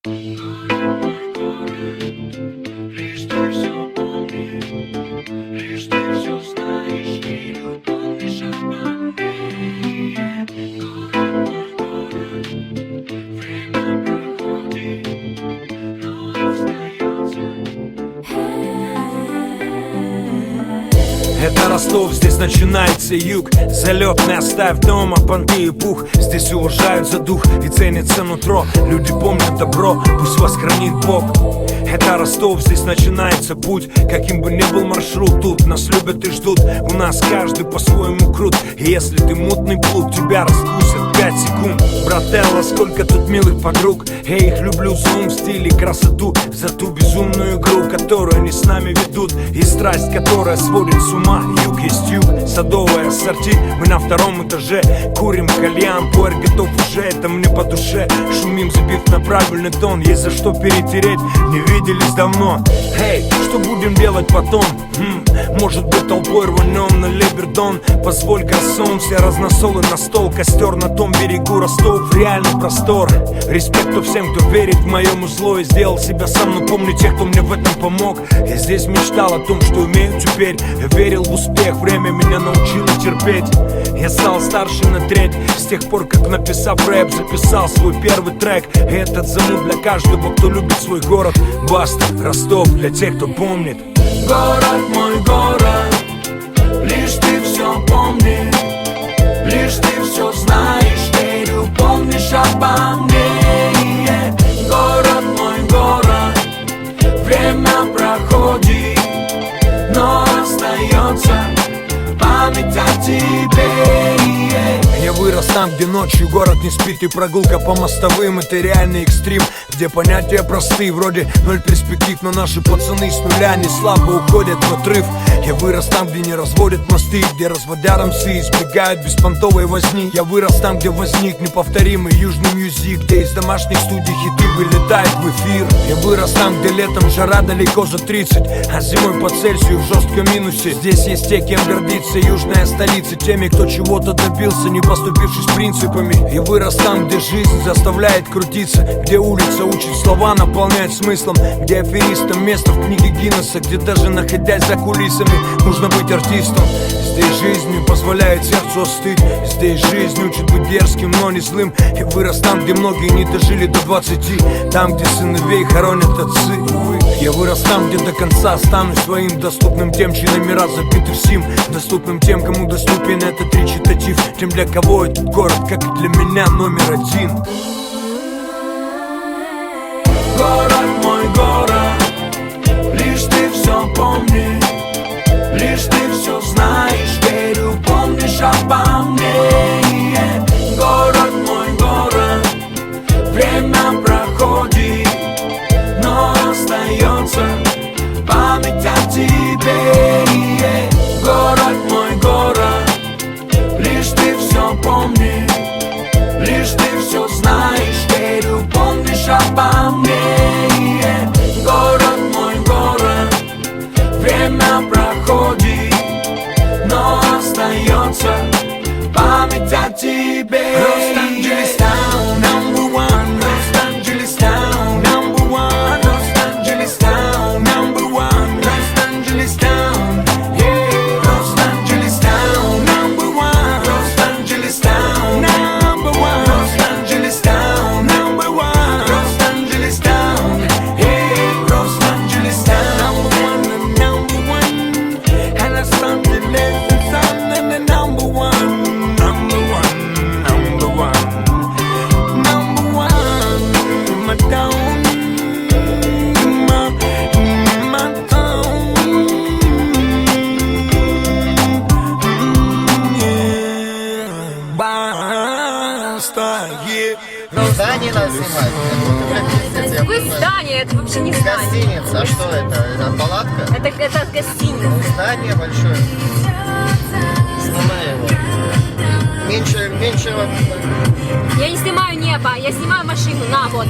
Лишь ты все помнишь, лишь ты все знаешь, верю, помнишь обо мне. Город, время проходит, но остается. Это Ростов, здесь начинается юг. Залетный оставь дома, понты и пух. Здесь уважают за дух и ценится нутро. Люди помнят добро, пусть вас хранит Бог. Это Ростов, здесь начинается путь. Каким бы ни был маршрут, тут нас любят и ждут. У нас каждый по-своему крут. И если ты мутный плут, тебя раскусят 5 секунд. Брателло, сколько тут милых подруг. Я их люблю за ум, стиль и красоту, за ту безумную игру, которую они с нами ведут, и страсть, которая сводит с ума. Юг есть юг, садовое ассорти. Мы на 2-м этаже, курим кальян. Пуэр готов уже, это мне по душе. Шумим, забив на правильный тон. Есть за что перетереть, не виделись давно. Эй, что будем делать потом? Может быть, толпой рванем на Либердон. Позволь гарсон, все разносолы на стол. Костер на том берегу, Ростов, реальный простор. Респекту всем, кто верит в моему зло и сделал себя сам. Но помню тех, кто мне в этом помог. Я здесь мечтал о том, что умею теперь. Я верил в успех, время меня научило терпеть. Я стал старше на треть с тех пор, как, написав рэп, записал свой первый трек. И этот замут для каждого, кто любит свой город. Баста, Ростов, для тех, кто помнит. Город, мой город, лишь ты все помнишь, лишь ты все знаешь, верю, помнишь обо мне. Город, мой город, время проходит, но остается память о тебе. Я вырос там, где ночью город не спит, и прогулка по мостовым — это реальный экстрим, где понятия простые, вроде 0 перспектив, но наши пацаны с нуля не слабо уходят в отрыв. Я вырос там, где не разводят мосты, где разводя рамсы избегают беспонтовой возни. Я вырос там, где возник неповторимый южный мьюзик, где из домашних студий хиты вылетают в эфир. Я вырос там, где летом жара далеко за 30, а зимой по Цельсию в жестком минусе. Здесь есть те, кем гордится южная столица, теми, кто чего-то добился, не поступившись принципами. Я вырос там, где жизнь заставляет крутиться, где улица учит слова наполнять смыслом, где аферистам место в книге Гиннесса, где даже находясь за кулисами нужно быть артистом. Здесь жизнь не позволяет сердцу остыть, здесь жизнь учит быть дерзким, но не злым. Я вырос там, где многие не дожили до 20, там, где сыновей хоронят отцы. Увы. Я вырос там, где до конца останусь своим, доступным тем, чьи номера забиты в сим, доступным тем, кому доступен этот речитатив, тем, для кого этот город, как и для меня, номер один. Город, мой город, лишь ты все помнишь, лишь ты все знаешь, верю, помнишь обо мне. Город, мой город, время проходит, но остается память о тебе. Город, мой город, лишь ты все помнишь, лишь ты все знаешь, верю, помнишь обо мне. Город, мой город, время проходит, но остается память о тебе. Лос-Анджелес Таун, number one. Лос-Анджелес Таун, number one. Лос-Анджелес Таун, number one. Лос-Анджелес Таун, yeah. Лос-Анджелес Таун, number one. Лос-Анджелес Таун, number one. Лос-Анджелес Таун, number one. Лос-Анджелес Таун, yeah. Лос-Анджелес Таун, number one. And Лос-Анджелес Таун, number one. Number one, number one. Number one, my town, my town, yeah. Баста, yeah. Здание надо снимать. Это как Вы здание, это вообще не здание. гостиница. А что это? Это палатка? Это гостиница. Здание большое. Снимай его. Меньше. Я не снимаю небо, я снимаю машину. На, вот.